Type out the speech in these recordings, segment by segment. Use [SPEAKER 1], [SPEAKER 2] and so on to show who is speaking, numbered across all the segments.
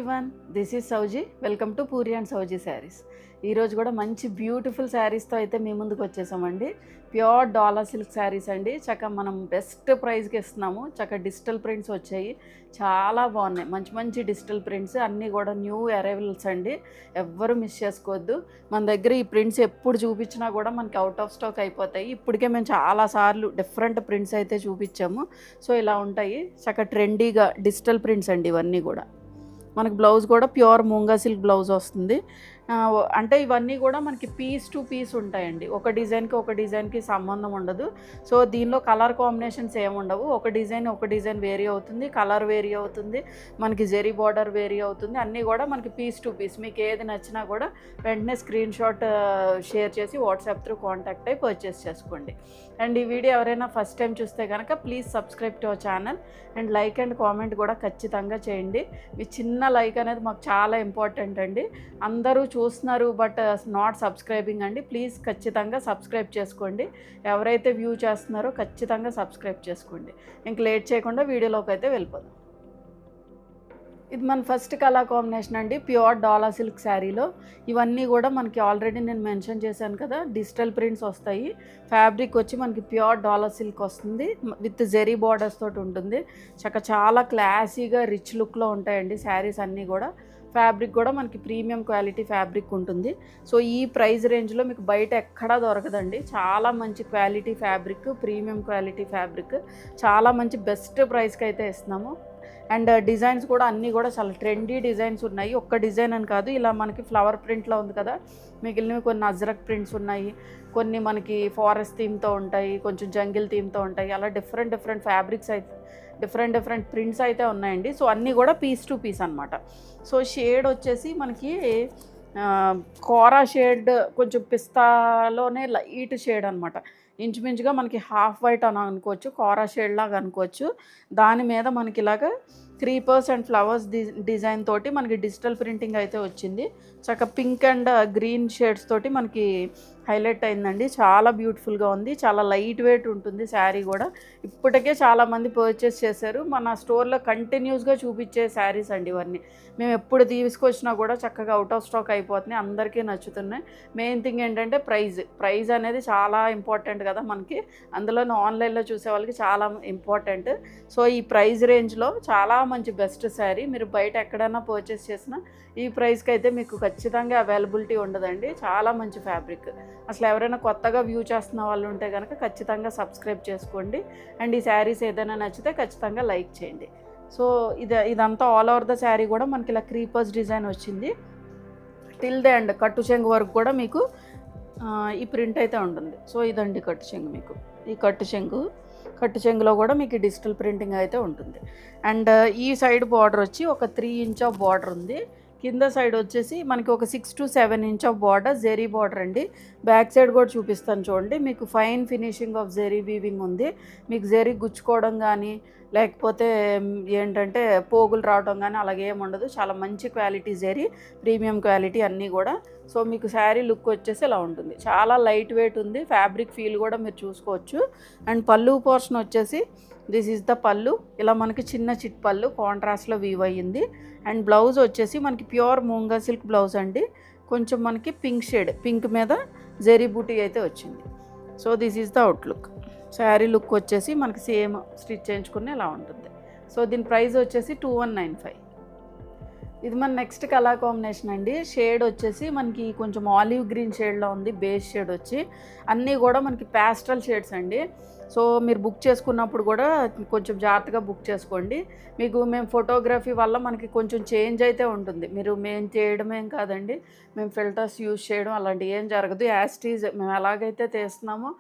[SPEAKER 1] Everyone, this is Sowji. Welcome to Puri and Sowji sarees. ఈరోజు కూడా మంచి బ్యూటిఫుల్ శారీస్తో అయితే మీ ముందుకు వచ్చేసామండి. ప్యూర్ డాలర్ సిల్క్ శారీస్ అండి. చక్కగా మనం బెస్ట్ ప్రైస్కి ఇస్తున్నాము. చక్కగా డిజిటల్ ప్రింట్స్ వచ్చాయి, చాలా బాగున్నాయి. మంచి మంచి డిజిటల్ ప్రింట్స్ అన్నీ కూడా న్యూ అరైవల్స్ అండి. ఎవ్వరు మిస్ చేసుకోవద్దు. మన దగ్గర ఈ ప్రింట్స్ ఎప్పుడు చూపించినా కూడా మనకి అవుట్ ఆఫ్ స్టాక్ అయిపోతాయి. ఇప్పటికే మేము చాలాసార్లు డిఫరెంట్ ప్రింట్స్ అయితే చూపించాము. సో ఇలా ఉంటాయి చక్కగా ట్రెండీగా డిజిటల్ ప్రింట్స్ అండి. ఇవన్నీ కూడా మనకి బ్లౌజ్ కూడా ప్యూర్ మూంగా సిల్క్ బ్లౌజ్ వస్తుంది. అంటే ఇవన్నీ కూడా మనకి పీస్ టు పీస్ ఉంటాయండి. ఒక డిజైన్కి సంబంధం ఉండదు. సో దీనిలో కలర్ కాంబినేషన్స్ ఏముండవు. ఒక డిజైన్ వేరీ అవుతుంది, కలర్ వేరీ అవుతుంది, మనకి జెరీ బార్డర్ వేరీ అవుతుంది. అన్నీ కూడా మనకి పీస్ టు పీస్. మీకు ఏది నచ్చినా కూడా వెంటనే స్క్రీన్ షాట్ షేర్ చేసి వాట్సాప్ త్రూ కాంటాక్ట్ అయ్యి పర్చేస్ చేసుకోండి. అండ్ ఈ వీడియో ఎవరైనా ఫస్ట్ టైం చూస్తే కనుక please subscribe to our channel and like and comment కూడా ఖచ్చితంగా చేయండి. మీ చిన్న లైక్ అనేది మాకు చాలా ఇంపార్టెంట్ అండి. అందరూ చూస్తున్నారు బట్ నాట్ సబ్స్క్రైబింగ్ అండి. ప్లీజ్ ఖచ్చితంగా సబ్స్క్రైబ్ చేసుకోండి. ఎవరైతే వ్యూ చేస్తున్నారో ఖచ్చితంగా సబ్స్క్రైబ్ చేసుకోండి. ఇంక లేట్ చేయకుండా వీడియోలోకి అయితే వెళ్ళిపోదాం. ఇది మన ఫస్ట్ కలర్ కాంబినేషన్ అండి. ప్యూర్ డాలర్ సిల్క్ శారీలో ఇవన్నీ కూడా మనకి ఆల్రెడీ నేను మెన్షన్ చేశాను కదా, డిజిటల్ ప్రింట్స్ వస్తాయి. ఫ్యాబ్రిక్ వచ్చి మనకి ప్యూర్ డాలర్ సిల్క్ వస్తుంది, విత్ జెరీ బార్డర్స్ తోటి ఉంటుంది. చాలా క్లాసీగా రిచ్ లుక్లో ఉంటాయండి శారీస్ అన్నీ కూడా. ఫ్యాబ్రిక్ కూడా మనకి ప్రీమియం క్వాలిటీ ఫ్యాబ్రిక్ ఉంటుంది. సో ఈ ప్రైస్ రేంజ్లో మీకు బయట ఎక్కడా దొరకదండి. చాలా మంచి quality fabric, premium quality fabric, చాలా మంచి బెస్ట్ ప్రైస్కి అయితే ఇస్తున్నాము. అండ్ డిజైన్స్ కూడా అన్నీ కూడా చాలా ట్రెండీ డిజైన్స్ ఉన్నాయి. ఒక్క డిజైన్ అని కాదు, ఇలా మనకి ఫ్లవర్ ప్రింట్లో ఉంది కదా, మిగిలినవి కొన్ని అజ్రక్ ప్రింట్స్ ఉన్నాయి, కొన్ని మనకి ఫారెస్ట్ థీమ్తో ఉంటాయి, కొంచెం జంగిల్ థీమ్తో ఉంటాయి. అలా డిఫరెంట్ ఫ్యాబ్రిక్స్ అయితే డిఫరెంట్ ప్రింట్స్ అయితే ఉన్నాయండి. సో అన్నీ కూడా పీస్ టు పీస్ అనమాట. సో షేడ్ వచ్చేసి మనకి కోరా షేడ్, కొంచెం పిస్తాలోనే లైట్ షేడ్ అనమాట. ఇంచుమించుగా మనకి హాఫ్ వైట్ అని అనుకోవచ్చు, కోరా షేడ్ లాగా అనుకోవచ్చు. దాని మీద మనకి ఇలాగా క్రీపర్స్ అండ్ ఫ్లవర్స్ డిజైన్ తోటి మనకి డిజిటల్ ప్రింటింగ్ అయితే వచ్చింది. పింక్ అండ్ గ్రీన్ షేడ్స్ తోటి మనకి హైలైట్ అయిందండి. చాలా బ్యూటిఫుల్గా ఉంది, చాలా లైట్ వెయిట్ ఉంటుంది శారీ కూడా. ఇప్పటికే చాలామంది పర్చేస్ చేశారు. మన స్టోర్లో కంటిన్యూస్గా చూపించే శారీస్ అండి ఇవన్నీ. మేము ఎప్పుడు తీసుకొచ్చినా కూడా చక్కగా అవుట్ ఆఫ్ స్టాక్ అయిపోతున్నాయి, అందరికీ నచ్చుతున్నాయి. మెయిన్ థింగ్ ఏంటంటే ప్రైజ్ అనేది చాలా ఇంపార్టెంట్ కదా మనకి. అందులోనూ ఆన్లైన్లో చూసే వాళ్ళకి చాలా ఇంపార్టెంట్. సో ఈ ప్రైస్ రేంజ్లో చాలా మంచి బెస్ట్ శారీ. మీరు బయట ఎక్కడైనా పర్చేస్ చేసినా ఈ ప్రైస్కి అయితే మీకు ఖచ్చితంగా అవైలబిలిటీ ఉండదండి. చాలా మంచి ఫ్యాబ్రిక్. అసలు ఎవరైనా కొత్తగా వ్యూ చేస్తున్న వాళ్ళు ఉంటే కనుక ఖచ్చితంగా సబ్స్క్రైబ్ చేసుకోండి. అండ్ ఈ శారీస్ ఏదైనా నచ్చితే ఖచ్చితంగా లైక్ చేయండి. సో ఇదంతా ఆల్ ఓవర్ ద శారీ కూడా మనకి ఇలా క్రీపర్స్ డిజైన్ వచ్చింది. టిల్ ద ఎండ్ కట్టు చెంగు వరకు కూడా మీకు ఈ ప్రింట్ అయితే ఉంటుంది. సో ఇదండి కట్టు చెంగు. మీకు ఈ కట్టు చెంగులో కూడా మీకు డిజిటల్ ప్రింటింగ్ అయితే ఉంటుంది. అండ్ ఈ సైడ్ బార్డర్ వచ్చి ఒక 3 ఇంచ్ ఆఫ్ బార్డర్ ఉంది. కింద సైడ్ వచ్చేసి మనకి ఒక 6 to 7 inch of border, zari border అండి. బ్యాక్ సైడ్ కూడా చూపిస్తాను చూడండి. మీకు fine finishing of zari weaving ఉంది. మీకు జెరీ గుచ్చుకోవడం కానీ లేకపోతే ఏంటంటే పోగులు రావడం కానీ అలాగే ఏమి ఉండదు. చాలా మంచి క్వాలిటీ జెరీ, ప్రీమియం క్వాలిటీ అన్నీ కూడా. సో మీకు శారీ లుక్ వచ్చేసి ఇలా ఉంటుంది. చాలా లైట్ వెయిట్ ఉంది. ఫ్యాబ్రిక్ ఫీల్ కూడా మీరు చూసుకోవచ్చు. అండ్ పళ్ళు పోర్షన్ వచ్చేసి దిస్ ఈజ్ ద పళ్ళు. ఇలా మనకి చిన్న చిట్ పళ్ళు కాంట్రాస్ట్లో వీవ్ అయ్యింది. అండ్ బ్లౌజ్ వచ్చేసి మనకి ప్యూర్ మూంగా సిల్క్ బ్లౌజ్ అండి. కొంచెం మనకి పింక్ షేడ్, పింక్ మీద జెరీ బూటీ అయితే వచ్చింది. So this is the outlook. Sari look వచ్చేసి మనకి సేమ్ స్టిచ్ చేయించుకుని ఇలా ఉంటుంది. సో దీని ప్రైస్ వచ్చేసి 2195. ఇది మన నెక్స్ట్ కలర్ కాంబినేషన్ అండి. షేడ్ వచ్చేసి మనకి కొంచెం ఆలివ్ గ్రీన్ షేడ్లో ఉంది. బేస్ షేడ్ వచ్చి అన్నీ కూడా మనకి ప్యాస్టల్ షేడ్స్ అండి. సో మీరు బుక్ చేసుకున్నప్పుడు కూడా కొంచెం జాగ్రత్తగా బుక్ చేసుకోండి. మేము ఫోటోగ్రఫీ వల్ల మనకి కొంచెం చేంజ్ అయితే ఉంటుంది. మేము చేయడమేం కాదండి, మేము ఫిల్టర్స్ యూజ్ చేయడం అలాంటివి ఏం జరగదు. యాస్టీజ్ మేము ఎలాగైతే తీస్తున్నామో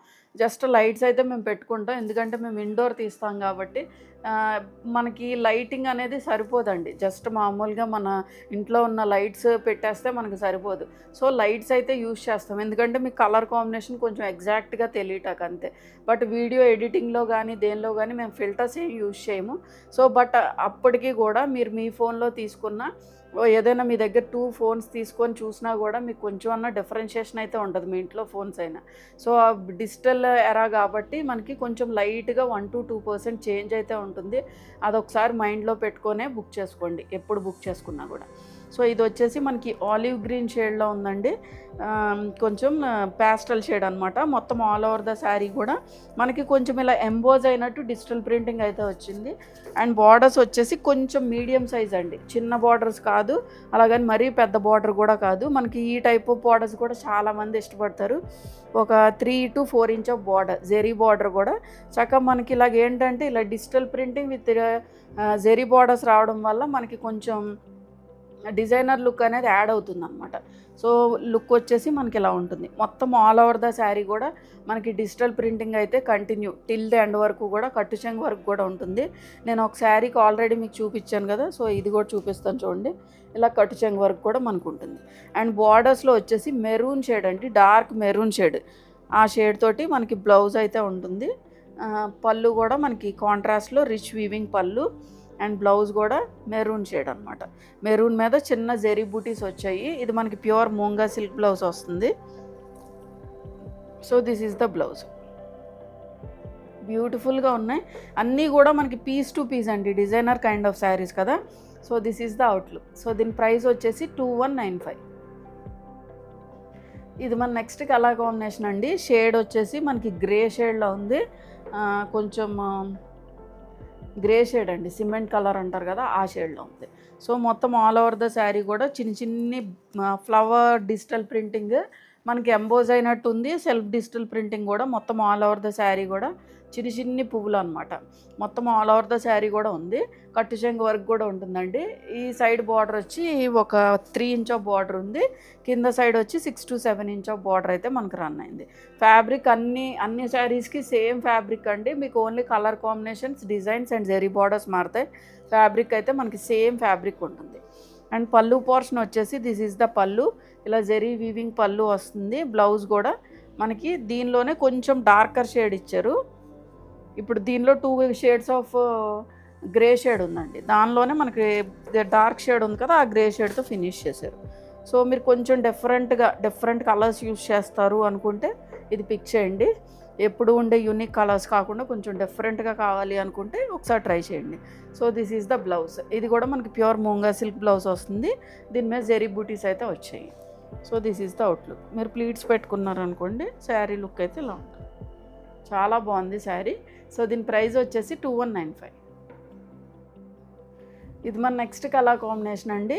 [SPEAKER 1] జస్ట్ లైట్స్ అయితే మేము పెట్టుకుంటాం. ఎందుకంటే మేము ఇండోర్ తీస్తాం కాబట్టి మనకి లైటింగ్ అనేది సరిపోదండి. జస్ట్ మామూలుగా మన ఇంట్లో ఉన్న లైట్స్ పెట్టేస్తే మనకు సరిపోదు. సో లైట్స్ అయితే యూజ్ చేస్తాం, ఎందుకంటే మీకు కలర్ కాంబినేషన్ కొంచెం ఎగ్జాక్ట్గా తెలియటాక అంతే. బట్ వీడియో ఎడిటింగ్లో కానీ దేనిలో కానీ మేము ఫిల్టర్స్ ఏం యూజ్ చేయము. సో బట్ అప్పటికీ కూడా మీరు మీ ఫోన్లో తీసుకున్న ఏదైనా మీ దగ్గర 2 ఫోన్స్ తీసుకొని చూసినా కూడా మీకు కొంచెం అన్న డిఫరెన్షియేషన్ అయితే ఉంటుంది మీ ఇంట్లో ఫోన్స్ అయినా. సో ఆ డిజిటల్ ఎరా కాబట్టి మనకి కొంచెం లైట్గా 1-2% చేంజ్ అయితే ఉంటుంది. అదొకసారి మైండ్లో పెట్టుకొనే బుక్ చేసుకోండి ఎప్పుడు బుక్ చేసుకున్నా కూడా. సో ఇది వచ్చేసి మనకి ఆలివ్ గ్రీన్ షేడ్లో ఉందండి, కొంచెం ప్యాస్టల్ షేడ్ అనమాట. మొత్తం ఆల్ ఓవర్ ద శారీ కూడా మనకి కొంచెం ఇలా ఎంబోజ్ అయినట్టు డిజిటల్ ప్రింటింగ్ అయితే వచ్చింది. అండ్ బార్డర్స్ వచ్చేసి కొంచెం మీడియం సైజ్ అండి, చిన్న బార్డర్స్ కాదు, అలాగని మరీ పెద్ద బార్డర్ కూడా కాదు. మనకి ఈ టైప్ ఆఫ్ బార్డర్స్ కూడా చాలామంది ఇష్టపడతారు. ఒక 3-4 inch of border, zari border కూడా చక్కగా మనకి ఇలాగ ఏంటంటే ఇలా digital printing with zari borders రావడం వల్ల మనకి కొంచెం డిజైనర్ లుక్ అనేది యాడ్ అవుతుంది అనమాట. సో లుక్ వచ్చేసి మనకి ఇలా ఉంటుంది. మొత్తం ఆల్ ఓవర్ ద శారీ కూడా మనకి డిజిటల్ ప్రింటింగ్ అయితే కంటిన్యూ టిల్ ద ఎండ్ వరకు కూడా, కట్టు చెంగు వరకు కూడా ఉంటుంది. నేను ఒక శారీకి ఆల్రెడీ మీకు చూపించాను కదా, సో ఇది కూడా చూపిస్తాను చూడండి. ఇలా కట్టు చెంగు వరకు కూడా మనకు ఉంటుంది. అండ్ బార్డర్స్లో వచ్చేసి మెరూన్ షేడ్ అండి, డార్క్ మెరూన్ షేడ్, ఆ షేడ్ తోటి మనకి బ్లౌజ్ అయితే ఉంటుంది. పళ్ళు కూడా మనకి కాంట్రాస్ట్లో rich weaving pallu, and blouse కూడా మెరూన్ షేడ్ అనమాట. మెరూన్ మీద చిన్న జెరీ బూటీస్ వచ్చాయి. ఇది మనకి ప్యూర్ మూంగా సిల్క్ బ్లౌజ్ వస్తుంది. So this is the blouse. బ్యూటిఫుల్గా ఉన్నాయి అన్నీ కూడా మనకి పీస్ టు పీస్ అండి, డిజైనర్ కైండ్ ఆఫ్ శారీస్ కదా. So this is the outlook. So దీని ప్రైస్ వచ్చేసి 2195. ఇది మన నెక్స్ట్ కలర్ కాంబినేషన్ అండి. షేడ్ వచ్చేసి మనకి గ్రే షేడ్లో ఉంది, కొంచెం గ్రే షేడ్ అండి, సిమెంట్ కలర్ అంటారు కదా, ఆ షేడ్లో ఉంది. సో మొత్తం ఆల్ ఓవర్ ద శారీ కూడా చిన్ని ఫ్లవర్ డిజిటల్ ప్రింటింగ్ మనకి ఎంబోజ్ అయినట్టు ఉంది. సెల్ఫ్ డిజిటల్ ప్రింటింగ్ కూడా మొత్తం ఆల్ ఓవర్ ద శారీ కూడా చిన్ని పువ్వులు అనమాట. మొత్తం ఆల్ ఓవర్ ద శారీ కూడా ఉంది. కట్టు చెంగు వరకు కూడా ఉంటుందండి. ఈ సైడ్ బార్డర్ వచ్చి ఒక 3 ఇంచ్ ఆఫ్ బార్డర్ ఉంది, కింద సైడ్ వచ్చి 6-7 ఇంచ్ ఆఫ్ బార్డర్ అయితే మనకు రన్ అయింది. ఫ్యాబ్రిక్ అన్ని శారీస్కి సేమ్ ఫ్యాబ్రిక్ అండి. మీకు only colour combinations, designs and zari borders మారుతాయి. ఫ్యాబ్రిక్ అయితే మనకి సేమ్ ఫ్యాబ్రిక్ ఉంటుంది. అండ్ పళ్ళు పోర్షన్ వచ్చేసి దిస్ ఈజ్ ద పళ్ళు, ఇలా జెరీ వీవింగ్ పళ్ళు వస్తుంది. బ్లౌజ్ కూడా మనకి దీనిలోనే కొంచెం డార్కర్ షేడ్ ఇచ్చారు. ఇప్పుడు దీనిలో 2 షేడ్స్ ఆఫ్ గ్రే షేడ్ ఉందండి, దానిలోనే మనకి డార్క్ షేడ్ ఉంది కదా, ఆ గ్రే షేడ్తో ఫినిష్ చేశారు. సో మీరు కొంచెం డిఫరెంట్ కలర్స్ యూస్ చేస్తారు అనుకుంటే ఇది పిక్ చేయండి. ఎప్పుడు ఉండే యూనిక్ కలర్స్ కాకుండా కొంచెం డిఫరెంట్గా కావాలి అనుకుంటే ఒకసారి ట్రై చేయండి. So this is the blouse. ఇది కూడా మనకి ప్యూర్ మూంగా సిల్క్ బ్లౌజ్ వస్తుంది. దీని మీద జెరీ బూటీస్ అయితే వచ్చాయి. So this is the outlook. మీరు ప్లీట్స్ పెట్టుకున్నారనుకోండి శారీ లుక్ అయితే ఇలా ఉంటుంది. చాలా బాగుంది శారీ. సో దీని ప్రైస్ వచ్చేసి 2195. ఇది మన నెక్స్ట్ కలర్ కాంబినేషన్ అండి.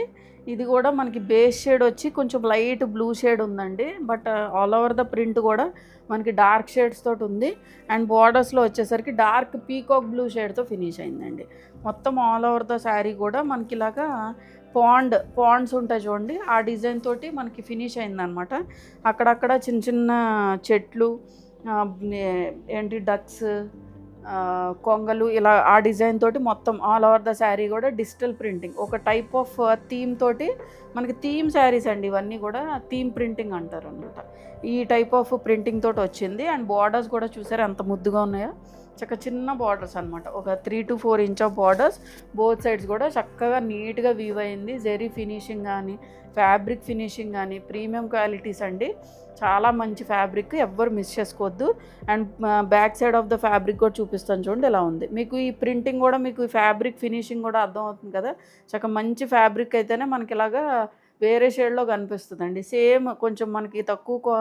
[SPEAKER 1] ఇది కూడా మనకి బేస్ షేడ్ వచ్చి కొంచెం లైట్ బ్లూ షేడ్ ఉందండి, but all over the print కూడా మనకి డార్క్ షేడ్స్ తోటి ఉంది. అండ్ బార్డర్స్లో వచ్చేసరికి డార్క్ పీకాక్ బ్లూ షేడ్తో ఫినిష్ అయిందండి. మొత్తం ఆల్ ఓవర్ ద శారీ కూడా మనకి ఇలాగా పాండ్స్ ఉంటాయి చూడండి, ఆ డిజైన్ తోటి మనకి ఫినిష్ అయిందనమాట. అక్కడక్కడ చిన్న చెట్లు, ఏంటి డక్స్, కొంగలు, ఇలా ఆ డిజైన్ తోటి మొత్తం ఆల్ ఓవర్ ద శారీ కూడా డిజిటల్ ప్రింటింగ్. ఒక టైప్ ఆఫ్ థీమ్ తోటి మనకి థీమ్ శారీస్ అండి, ఇవన్నీ కూడా థీమ్ ప్రింటింగ్ అంటారు అనమాట. ఈ టైప్ ఆఫ్ ప్రింటింగ్ తోటి వచ్చింది. అండ్ బార్డర్స్ కూడా చూసారు ఎంత ముద్దుగా ఉన్నాయో, చిన్న బార్డర్స్ అనమాట. ఒక 3-4 inch of borders, both sides కూడా చక్కగా నీట్గా వీవ్ అయింది. జెరీ ఫినిషింగ్ కానీ, ఫ్యాబ్రిక్ ఫినిషింగ్ కానీ ప్రీమియం క్వాలిటీస్ అండి. చాలా మంచి ఫ్యాబ్రిక్, ఎవ్వరు మిస్ చేసుకోవద్దు. And back side of the fabric కూడా చూపిస్తాను చూడండి ఎలా ఉంది. మీకు ఈ ప్రింటింగ్ కూడా, మీకు ఫ్యాబ్రిక్ ఫినిషింగ్ కూడా అర్థం అవుతుంది కదా. చక్కగా మంచి ఫ్యాబ్రిక్ అయితేనే మనకి ఇలాగా వేరే షేడ్లో కనిపిస్తుందండి. సేమ్ కొంచెం మనకి తక్కువ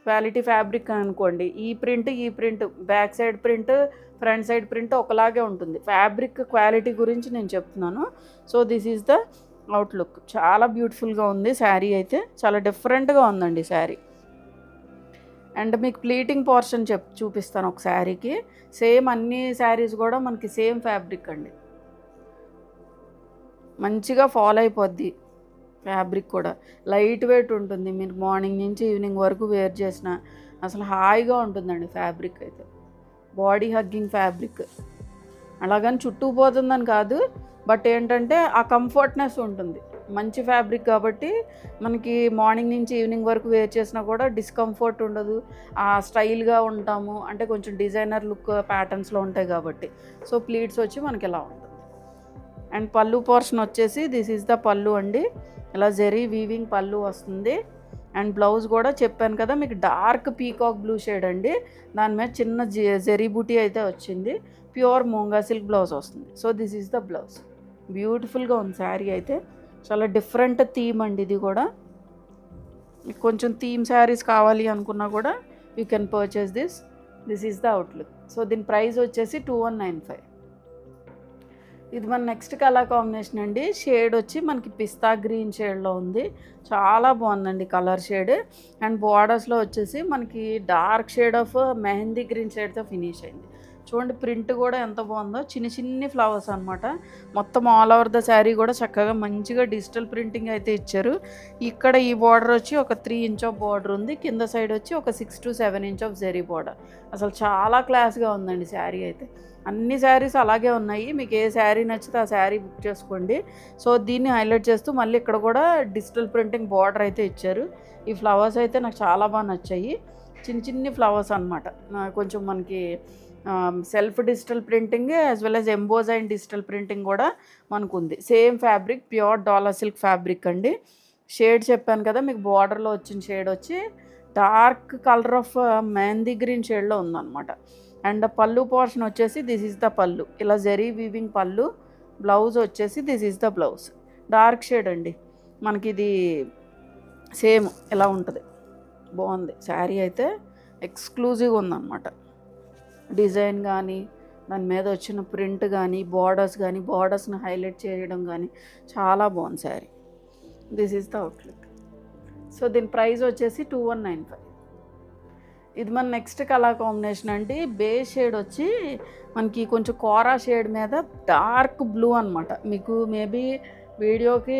[SPEAKER 1] క్వాలిటీ ఫ్యాబ్రిక్ అనుకోండి, ఈ print back side print, front side print ఒకలాగే ఉంటుంది. ఫ్యాబ్రిక్ క్వాలిటీ గురించి నేను చెప్తున్నాను. So this is the outlook. చాలా బ్యూటిఫుల్గా ఉంది శారీ అయితే, చాలా డిఫరెంట్గా ఉందండి శారీ. అండ్ మీకు ప్లీటింగ్ పోర్షన్ చూపిస్తాను ఒక శారీకి. సేమ్ అన్ని శారీస్ కూడా మనకి సేమ్ ఫ్యాబ్రిక్ అండి, మంచిగా ఫాలో అయిపోద్ది. ఫ్యాబ్రిక్ కూడా లైట్ వెయిట్ ఉంటుంది. మీరు మార్నింగ్ నుంచి ఈవినింగ్ వరకు వేర్ చేసిన అసలు హాయిగా ఉంటుందండి ఫ్యాబ్రిక్ అయితే. బాడీ హగ్గింగ్ ఫ్యాబ్రిక్, అలాగని చుట్టుకుపోతుందని కాదు, బట్ ఏంటంటే ఆ కంఫర్ట్నెస్ ఉంటుంది. మంచి ఫ్యాబ్రిక్ కాబట్టి మనకి మార్నింగ్ నుంచి ఈవినింగ్ వరకు వేర్ చేసినా కూడా డిస్కంఫర్ట్ ఉండదు. ఆ స్టైల్గా ఉంటాము, అంటే కొంచెం డిజైనర్ లుక్ ప్యాటర్న్స్లో ఉంటాయి కాబట్టి. సో ప్లీట్స్ వచ్చి మనకి ఇలా ఉంటుంది. అండ్ పళ్ళు పోర్షన్ వచ్చేసి దిస్ ఈజ్ ద పళ్ళు అండి. ఇలా జెరీ వీవింగ్ పళ్ళు వస్తుంది. అండ్ బ్లౌజ్ కూడా చెప్పాను కదా మీకు డార్క్ పీకాక్ బ్లూ షేడ్ అండి. దాని మీద చిన్న జెరీ బూటీ అయితే వచ్చింది. ప్యూర్ మూంగా సిల్క్ బ్లౌజ్ వస్తుంది. So this is the blouse. బ్యూటిఫుల్గా ఉంది శారీ అయితే. చాలా డిఫరెంట్ థీమ్ అండి ఇది కూడా. మీకు కొంచెం థీమ్ శారీస్ కావాలి అనుకున్నా కూడా you can purchase this. This is the outlook. So దీని ప్రైస్ వచ్చేసి 2195. ఇది మన నెక్స్ట్ కలర్ కాంబినేషన్ అండి. షేడ్ వచ్చి మనకి పిస్తా గ్రీన్ షేడ్లో ఉంది. చాలా బాగుందండి కలర్ షేడ్. అండ్ బార్డర్స్లో వచ్చేసి మనకి dark shade of mehndi green షేడ్తో ఫినిష్ అయింది. చూడండి ప్రింట్ కూడా ఎంత బాగుందో. చిన్ని చిన్ని ఫ్లవర్స్ అనమాట. మొత్తం ఆల్ ఓవర్ ద శారీ కూడా చక్కగా మంచిగా డిజిటల్ ప్రింటింగ్ అయితే ఇచ్చారు. ఇక్కడ ఈ బార్డర్ వచ్చి ఒక 3 ఇంచ్ ఆఫ్ బార్డర్ ఉంది. కింద సైడ్ వచ్చి ఒక 6 to 7 inch of zari border. అసలు చాలా క్లాస్గా ఉందండి శారీ అయితే. అన్ని శారీస్ అలాగే ఉన్నాయి. మీకు ఏ శారీ నచ్చితే ఆ శారీ బుక్ చేసుకోండి. సో దీన్ని హైలైట్ చేస్తూ మళ్ళీ ఇక్కడ కూడా డిజిటల్ ప్రింటింగ్ బార్డర్ అయితే ఇచ్చారు. ఈ ఫ్లవర్స్ అయితే నాకు చాలా బాగా నచ్చాయి. చిన్న చిన్ని ఫ్లవర్స్ అనమాట. కొంచెం మనకి self digital printing as well as emboss and digital printing కూడా మనకు ఉంది. Same fabric pure dollar silk fabric అండి. షేడ్ చెప్పాను కదా మీకు బార్డర్లో వచ్చిన షేడ్ వచ్చి dark colour of mehndi green షేడ్లో ఉందన్నమాట. అండ్ పళ్ళు పోర్షన్ వచ్చేసి దిస్ ఈజ్ ద పళ్ళు. ఇలా జెరీ వీవింగ్ పళ్ళు. బ్లౌజ్ వచ్చేసి this is the blouse. Dark shade అండి. మనకి ఇది సేమ్ ఇలా ఉంటుంది. బాగుంది శారీ అయితే. ఎక్స్క్లూజివ్గా ఉందన్నమాట. డిజైన్ కానీ దాని మీద వచ్చిన ప్రింట్ కానీ బార్డర్స్ కానీ బార్డర్స్ని హైలైట్ చేయడం కానీ చాలా బాగుంది sari. This is the outlook. So దీని ప్రైస్ వచ్చేసి 2195. ఇది మన నెక్స్ట్ కలర్ కాంబినేషన్ అండి. బేస్ షేడ్ వచ్చి మనకి కొంచెం కోరా షేడ్ మీద డార్క్ బ్లూ అనమాట. మీకు మేబీ వీడియోకి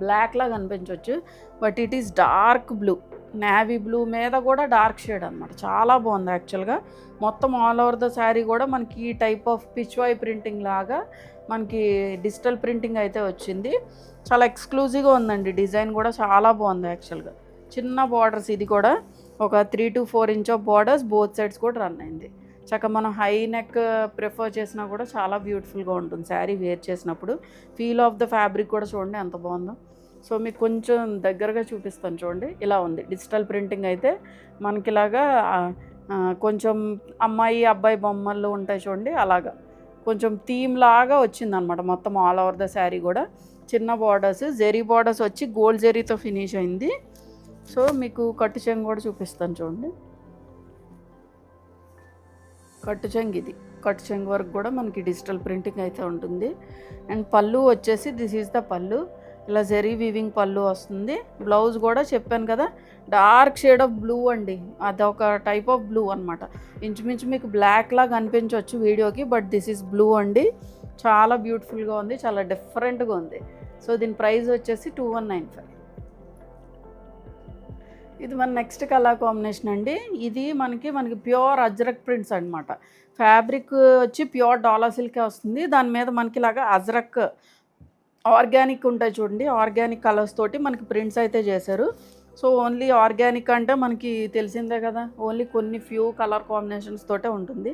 [SPEAKER 1] బ్లాక్ లాగా అనిపించవచ్చు, but it is dark blue. Navy blue మీద కూడా డార్క్ షేడ్ అనమాట. చాలా బాగుంది యాక్చువల్గా. మొత్తం ఆల్ ఓవర్ ద శారీ కూడా మనకి ఈ టైప్ ఆఫ్ పిచ్వాయ్ ప్రింటింగ్ లాగా మనకి డిజిటల్ ప్రింటింగ్ అయితే వచ్చింది. చాలా ఎక్స్క్లూజివ్గా ఉందండి. డిజైన్ కూడా చాలా బాగుంది యాక్చువల్గా. చిన్న బార్డర్స్. ఇది కూడా ఒక 3 to 4 inch of borders both sides కూడా రన్ అయింది. చక్కగా మనం హై నెక్ ప్రిఫర్ చేసినా కూడా చాలా బ్యూటిఫుల్గా ఉంటుంది శారీ వేర్ చేసినప్పుడు. ఫీల్ ఆఫ్ ద ఫ్యాబ్రిక్ కూడా చూడండి ఎంత బాగుందో. సో మీకు కొంచెం దగ్గరగా చూపిస్తాను చూడండి. ఇలా ఉంది డిజిటల్ ప్రింటింగ్ అయితే. మనకి ఇలాగా కొంచెం అమ్మాయి అబ్బాయి బొమ్మలు ఉంటాయి చూడండి, అలాగా కొంచెం థీమ్ లాగా వచ్చిందనమాట మొత్తం ఆల్ ఓవర్ ద శారీ కూడా. చిన్న బార్డర్స్ జెరీ బార్డర్స్ వచ్చి గోల్డ్ జెరీతో ఫినిష్ అయింది. సో మీకు కట్టు చెంగు కూడా చూపిస్తాను చూడండి. కట్టు చెంగు ఇది. కట్టు చెంగు వరకు కూడా మనకి డిజిటల్ ప్రింటింగ్ అయితే ఉంటుంది. అండ్ పళ్ళు వచ్చేసి దిస్ ఈజ్ ద పళ్ళు. ఇలా జెరీ వీవింగ్ పళ్ళు వస్తుంది. బ్లౌజ్ కూడా చెప్పాను కదా డార్క్ షేడ్ ఆఫ్ బ్లూ అండి. అదొక టైప్ ఆఫ్ బ్లూ అనమాట. ఇంచుమించు మీకు బ్లాక్ లాగా అనిపించవచ్చు వీడియోకి, బట్ దిస్ ఈజ్ బ్లూ అండి. చాలా బ్యూటిఫుల్గా ఉంది. చాలా డిఫరెంట్గా ఉంది. సో దీని ప్రైస్ వచ్చేసి 2195. ఇది మన నెక్స్ట్ కలర్ కాంబినేషన్ అండి. ఇది మనకి ప్యూర్ అజ్రక్ ప్రింట్స్ అనమాట. ఫ్యాబ్రిక్ వచ్చి ప్యూర్ డాలర్ సిల్కే వస్తుంది. దాని మీద మనకి ఇలాగా అజ్రక్ ఆర్గానిక్ ఉంటాయి చూడండి. ఆర్గానిక్ కలర్స్ తోటి మనకి ప్రింట్స్ అయితే చేశారు. సో ఓన్లీ ఆర్గానిక్ అంటే మనకి తెలిసిందే కదా, ఓన్లీ కొన్ని ఫ్యూ కలర్ కాంబినేషన్స్ తోటే ఉంటుంది.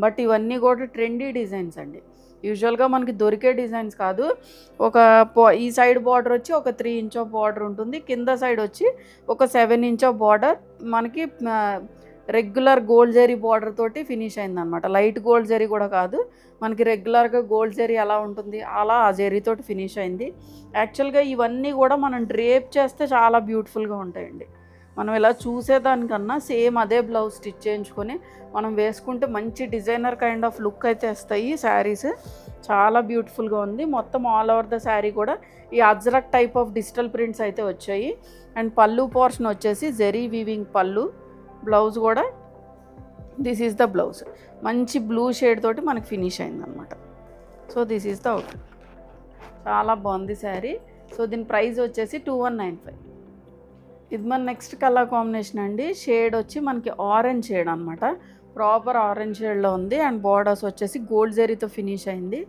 [SPEAKER 1] బట్ ఇవన్నీ కూడా ట్రెండీ డిజైన్స్ అండి. యూజువల్గా మనకి దొరికే డిజైన్స్ కాదు. ఈ సైడ్ బార్డర్ వచ్చి ఒక 3 ఇంచ్ ఆఫ్ బార్డర్ ఉంటుంది. కింద సైడ్ వచ్చి ఒక 7 ఇంచ్ ఆఫ్ బార్డర్ మనకి రెగ్యులర్ గోల్డ్ జరీ బార్డర్ తోటి ఫినిష్ అయిందనమాట. లైట్ గోల్డ్ జరీ కూడా కాదు, మనకి రెగ్యులర్గా గోల్డ్ జరీ ఎలా ఉంటుంది అలా ఆ జరీతోటి ఫినిష్ అయింది. యాక్చువల్గా ఇవన్నీ కూడా మనం డ్రేప్ చేస్తే చాలా బ్యూటిఫుల్గా ఉంటాయండి. మనం ఇలా చూసేదానికన్నా సేమ్ అదే బ్లౌజ్ స్టిచ్ చేయించుకొని మనం వేసుకుంటే మంచి డిజైనర్ కైండ్ ఆఫ్ లుక్ అయితే వస్తాయి శారీస్. చాలా బ్యూటిఫుల్గా ఉంది. మొత్తం ఆల్ ఓవర్ ద శారీ కూడా ఈ Ajrak type of digital prints అయితే వచ్చాయి. అండ్ పళ్ళు పోర్షన్ వచ్చేసి జెరీ వీవింగ్ పళ్ళు. బ్లౌజ్ కూడా దిస్ ఈజ్ ద బ్లౌజ్. మంచి బ్లూ షేడ్ తోటి మనకి ఫినిష్ అయిందనమాట. So this is the out. చాలా బాగుంది శారీ. సో దీని ప్రైస్ వచ్చేసి 2195. ఇది మన నెక్స్ట్ కలర్ కాంబినేషన్ అండి. షేడ్ వచ్చి మనకి ఆరెంజ్ షేడ్ అనమాట. ప్రాపర్ ఆరెంజ్ షేడ్లో ఉంది. అండ్ బార్డర్స్ వచ్చేసి గోల్డ్ జరీతో ఫినిష్ అయింది.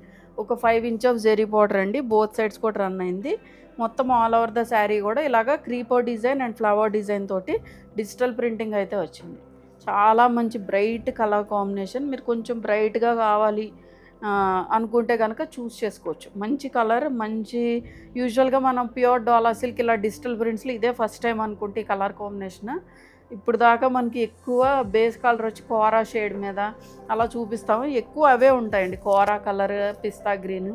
[SPEAKER 1] ఒక 5 ఇంచ్ ఆఫ్ జరీ బార్డర్ అండి. బోత్ సైడ్స్ కూడా రన్ అయింది. మొత్తం ఆల్ ఓవర్ ద శారీ కూడా ఇలాగా creeper design and flower design తోటి డిజిటల్ ప్రింటింగ్ అయితే వచ్చింది. చాలా మంచి బ్రైట్ కలర్ కాంబినేషన్. మీరు కొంచెం బ్రైట్గా కావాలి అనుకుంటే కనుక చూస్ చేసుకోవచ్చు. మంచి కలర్, మంచి యూజువల్గా మనం ప్యూర్ డోలా సిల్క్ ఇలా డిజిటల్ ప్రింట్స్లో ఇదే ఫస్ట్ టైం అనుకుంటే ఈ కలర్ కాంబినేషన్. ఇప్పుడు దాకా మనకి ఎక్కువ బేస్ కలర్ వచ్చి కోరా షేడ్ మీద అలా చూపిస్తాము. ఎక్కువ అవే ఉంటాయండి, కోరా కలర్, పిస్తా గ్రీన్,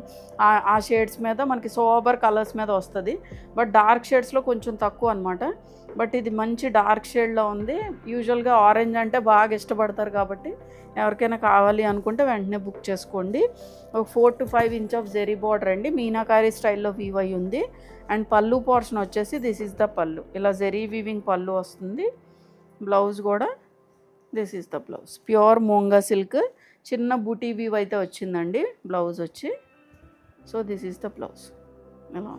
[SPEAKER 1] ఆ షేడ్స్ మీద మనకి సోబర్ కలర్స్ మీద వస్తుంది. బట్ డార్క్ షేడ్స్లో కొంచెం తక్కువ అనమాట. బట్ ఇది మంచి డార్క్ షేడ్లో ఉంది. యూజువల్గా ఆరెంజ్ అంటే బాగా ఇష్టపడతారు కాబట్టి ఎవరికైనా కావాలి అనుకుంటే వెంటనే బుక్ చేసుకోండి. ఒక 4 to 5 inch of zari border అండి, మీనాకారి స్టైల్లో వీవ్ అయి ఉంది. అండ్ పళ్ళు పోర్షన్ వచ్చేసి దిస్ ఈజ్ ద పళ్ళు, ఇలా జెరీ వీవింగ్ పళ్ళు వస్తుంది. బ్లౌజ్ కూడా this is the blouse, pure Monga silk, చిన్న బూటీ వీవ్ అయితే వచ్చిందండి బ్లౌజ్ వచ్చి. So this is the blouse. ఎలా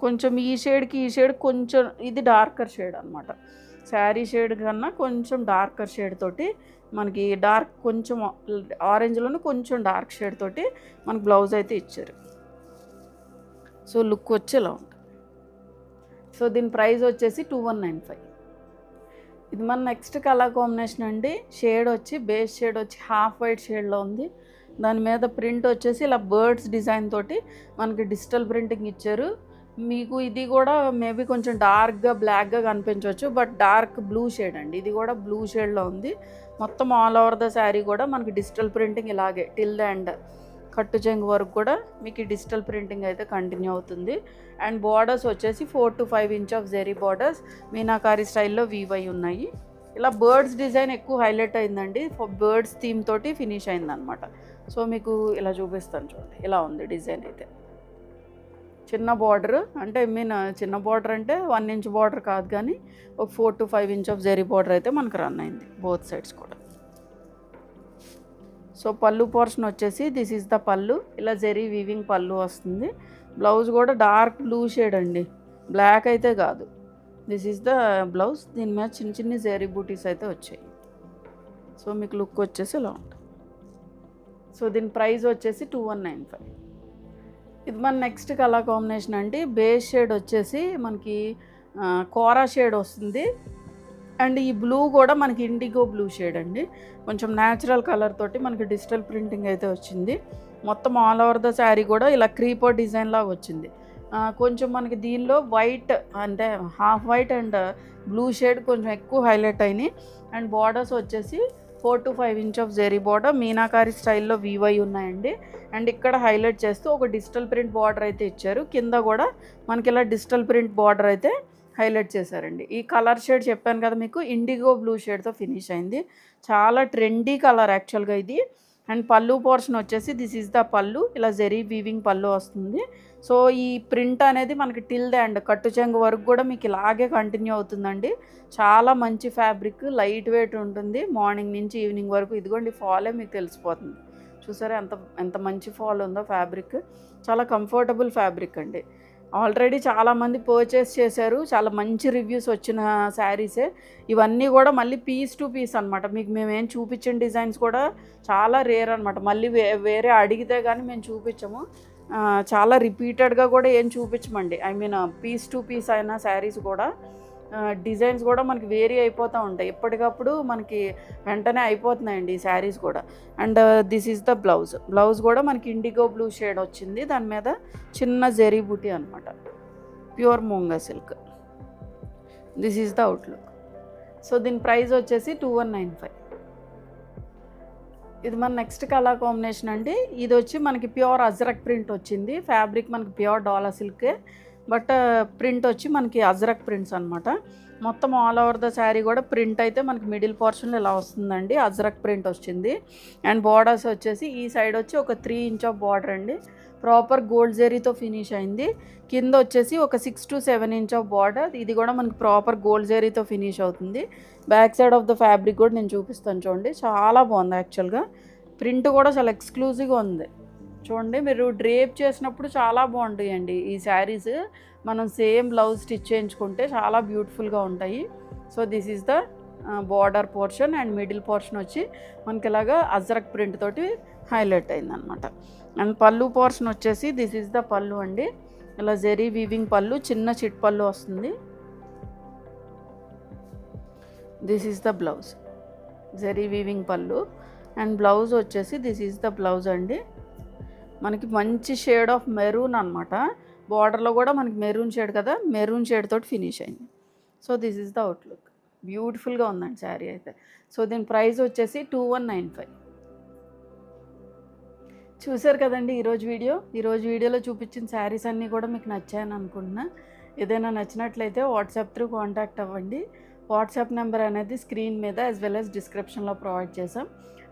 [SPEAKER 1] కొంచెం ఈ షేడ్కి ఈ షేడ్ కొంచెం ఇది డార్కర్ షేడ్ అనమాట. శారీ షేడ్ కన్నా కొంచెం డార్కర్ షేడ్ తోటి మనకి డార్క్, కొంచెం ఆరెంజ్లోనే కొంచెం డార్క్ షేడ్ తోటి మనకు బ్లౌజ్ అయితే ఇచ్చారు. సో లుక్ వచ్చి ఇలా ఉంటుంది. సో దీని ప్రైస్ వచ్చేసి 2195. ఇది మన నెక్స్ట్ కలర్ కాంబినేషన్ అండి. షేడ్ వచ్చి బేస్ షేడ్ వచ్చి హాఫ్ వైట్ షేడ్లో ఉంది. దాని మీద ప్రింట్ వచ్చేసి ఇలా బర్డ్స్ డిజైన్ తోటి మనకి డిజిటల్ ప్రింటింగ్ ఇచ్చారు. మీకు ఇది కూడా మేబీ కొంచెం డార్క్గా బ్లాక్గా కనిపించవచ్చు, బట్ డార్క్ బ్లూ షేడ్ అండి. ఇది కూడా బ్లూ షేడ్లో ఉంది. మొత్తం ఆల్ ఓవర్ ద శారీ కూడా మనకి డిజిటల్ ప్రింటింగ్ ఇలాగే టిల్ ద ఎండ్ కట్టు చెంగు వరకు కూడా మీకు ఈ డిజిటల్ ప్రింటింగ్ అయితే కంటిన్యూ అవుతుంది. అండ్ బార్డర్స్ వచ్చేసి 4 to 5 inch of zari borders meenakari స్టైల్లో వీవ్ అయి ఉన్నాయి. ఇలా బర్డ్స్ డిజైన్ ఎక్కువ హైలైట్ అయిందండి, బర్డ్స్ థీమ్ తోటి ఫినిష్ అయిందనమాట. సో మీకు ఇలా చూపిస్తాను చూడండి, ఇలా ఉంది డిజైన్ అయితే. చిన్న బార్డర్ అంటే చిన్న బార్డర్ అంటే 1 ఇంచ్ బార్డర్ కాదు, కానీ ఒక 4 to 5 inch of zari border అయితే మనకు రన్ అయింది బోత్ సైడ్స్ కూడా. సో పళ్ళు పోర్షన్ వచ్చేసి దిస్ ఈజ్ ద పళ్ళు, ఇలా జెరీ వీవింగ్ పళ్ళు వస్తుంది. బ్లౌజ్ కూడా డార్క్ బ్లూ షేడ్ అండి, బ్లాక్ అయితే కాదు. This is the blouse. దీని మీద చిన్న చిన్న జెరీ బూటీస్ అయితే వచ్చాయి. సో మీకు లుక్ వచ్చేసి ఇలా ఉంటుంది. సో దీని ప్రైస్ వచ్చేసి 2195. ఇది మన నెక్స్ట్ కలర్ కాంబినేషన్ అండి. బేస్ షేడ్ వచ్చేసి మనకి కోరా షేడ్ వస్తుంది. అండ్ ఈ బ్లూ కూడా మనకి ఇండిగో బ్లూ షేడ్ అండి, కొంచెం న్యాచురల్ కలర్ తోటి మనకి డిజిటల్ ప్రింటింగ్ అయితే వచ్చింది. మొత్తం ఆల్ ఓవర్ ద శారీ కూడా ఇలా క్రీపర్ డిజైన్ లాగా వచ్చింది. కొంచెం మనకి దీనిలో వైట్ అంటే half white and blue shade కొంచెం ఎక్కువ హైలైట్ అయినాయి. అండ్ బార్డర్స్ వచ్చేసి 4 to 5 inch of zari border meenakari స్టైల్లో వీవ్ అయి ఉన్నాయండి. అండ్ ఇక్కడ హైలైట్ చేస్తూ ఒక డిజిటల్ ప్రింట్ బార్డర్ అయితే ఇచ్చారు. కింద కూడా మనకి ఇలా డిజిటల్ ప్రింట్ బార్డర్ అయితే హైలైట్ చేశారండి. ఈ కలర్ షేడ్ చెప్పాను కదా మీకు, ఇండిగో బ్లూ షేడ్తో ఫినిష్ అయింది. చాలా ట్రెండీ కలర్ యాక్చువల్గా ఇది. అండ్ పళ్ళు పోర్షన్ వచ్చేసి దిస్ ఈజ్ ద పళ్ళు, ఇలా జెరీ వీవింగ్ పళ్ళు వస్తుంది. సో ఈ ప్రింట్ అనేది మనకి టిల్ ద ఎండ్ కట్టు చెంగు వరకు కూడా మీకు ఇలాగే కంటిన్యూ అవుతుందండి. చాలా మంచి ఫ్యాబ్రిక్, లైట్ వెయిట్ ఉంటుంది. మార్నింగ్ నుంచి ఈవినింగ్ వరకు ఇదిగోండి ఫాలే మీకు తెలిసిపోతుంది. చూసారా ఎంత మంచి ఫాల్ ఉందో ఫ్యాబ్రిక్. చాలా కంఫర్టబుల్ ఫ్యాబ్రిక్ అండి. ఆల్రెడీ చాలామంది పర్చేస్ చేశారు, చాలా మంచి రివ్యూస్ వచ్చిన శారీసే ఇవన్నీ కూడా. మళ్ళీ పీస్ టు పీస్ అనమాట. మీకు మేమేం చూపించిన డిజైన్స్ కూడా చాలా రేర్ అనమాట. మళ్ళీ వేరే అడిగితే కానీ మేము చూపించము. చాలా రిపీటెడ్గా కూడా ఏం చూపించమండి. పీస్ టు పీస్ అయిన శారీస్ కూడా డిజైన్స్ కూడా మనకి వేరీ అయిపోతూ ఉంటాయి. ఎప్పటికప్పుడు మనకి వెంటనే అయిపోతున్నాయండి ఈ శారీస్ కూడా. And this is the blouse. Blouse కూడా మనకి ఇండిగో బ్లూ షేడ్ వచ్చింది. దాని మీద చిన్న జెరీ బూటీ అనమాట, pure Monga silk. This is the outlook. So దీని ప్రైస్ వచ్చేసి 2195. ఇది మన నెక్స్ట్ కలర్ కాంబినేషన్ అండి. ఇది వచ్చి మనకి ప్యూర్ అజ్రక్ ప్రింట్ వచ్చింది. ఫ్యాబ్రిక్ మనకి ప్యూర్ డోలా సిల్కే, బట్ ప్రింట్ వచ్చి మనకి అజ్రక్ ప్రింట్స్ అనమాట. మొత్తం ఆల్ ఓవర్ ద శారీ కూడా ప్రింట్ అయితే మనకి మిడిల్ పోర్షన్లో ఇలా వస్తుందండి, అజ్రక్ ప్రింట్ వచ్చింది. అండ్ బార్డర్స్ వచ్చేసి ఈ సైడ్ వచ్చి ఒక 3 ఇంచ్ ఆఫ్ బార్డర్ అండి, ప్రాపర్ గోల్డ్ జెరీతో ఫినిష్ అయింది. కింద వచ్చేసి ఒక 6 to 7 ఇంచ్ ఆఫ్ బార్డర్, ఇది కూడా మనకి ప్రాపర్ గోల్డ్ జెరీతో ఫినిష్ అవుతుంది. Back side of the fabric కూడా నేను చూపిస్తాను చూడండి, చాలా బాగుంది యాక్చువల్గా. ప్రింట్ కూడా చాలా ఎక్స్క్లూజివ్గా ఉంది చూడండి. మీరు డ్రేప్ చేసినప్పుడు చాలా బాగుంటాయండి ఈ శారీస్. మనం సేమ్ బ్లౌజ్ స్టిచ్ చేయించుకుంటే చాలా బ్యూటిఫుల్గా ఉంటాయి. So this is the border portion. And middle portion వచ్చి మనకి ఇలాగా అజ్రక్ ప్రింట్ తోటి హైలైట్ అయిందనమాట. అండ్ పళ్ళు పోర్షన్ వచ్చేసి దిస్ ఈజ్ ద పళ్ళు అండి, ఇలా జెరీ వీవింగ్ పళ్ళు, చిన్న చిట్ పళ్ళు వస్తుంది. This is the blouse, zari weaving pallu. And blouse వచ్చేసి దిస్ ఈజ్ ద బ్లౌజ్ అండి, మనకి మంచి షేడ్ ఆఫ్ మెరూన్ అనమాట. బార్డర్లో కూడా మనకి మెరూన్ షేడ్ కదా, మెరూన్ షేడ్ తోటి ఫినిష్ అయింది. So this is the outlook. బ్యూటిఫుల్గా ఉందండి శారీ అయితే. సో దీని ప్రైస్ వచ్చేసి 2195. చూశారు కదండి ఈరోజు వీడియోలో చూపించిన శారీస్ అన్నీ కూడా మీకు నచ్చాయని అనుకుంటున్నా. ఏదైనా నచ్చినట్లయితే వాట్సాప్ త్రూ కాంటాక్ట్ అవ్వండి. వాట్సాప్ నెంబర్ అనేది స్క్రీన్ మీద యాజ్ వెల్ యాజ్ డిస్క్రిప్షన్లో ప్రొవైడ్ చేసాం.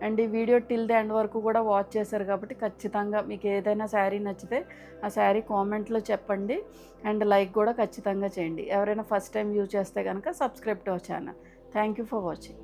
[SPEAKER 1] అండ్ ఈ వీడియో టిల్ ది ఎండ్ వరకు కూడా వాచ్ చేశారు కాబట్టి ఖచ్చితంగా మీకు ఏదైనా శారీ నచ్చితే ఆ శారీ కామెంట్లో చెప్పండి. అండ్ లైక్ కూడా ఖచ్చితంగా చేయండి. ఎవరైనా ఫస్ట్ టైం యూజ్ చేస్తే కనుక subscribe to our channel. Thank you for watching.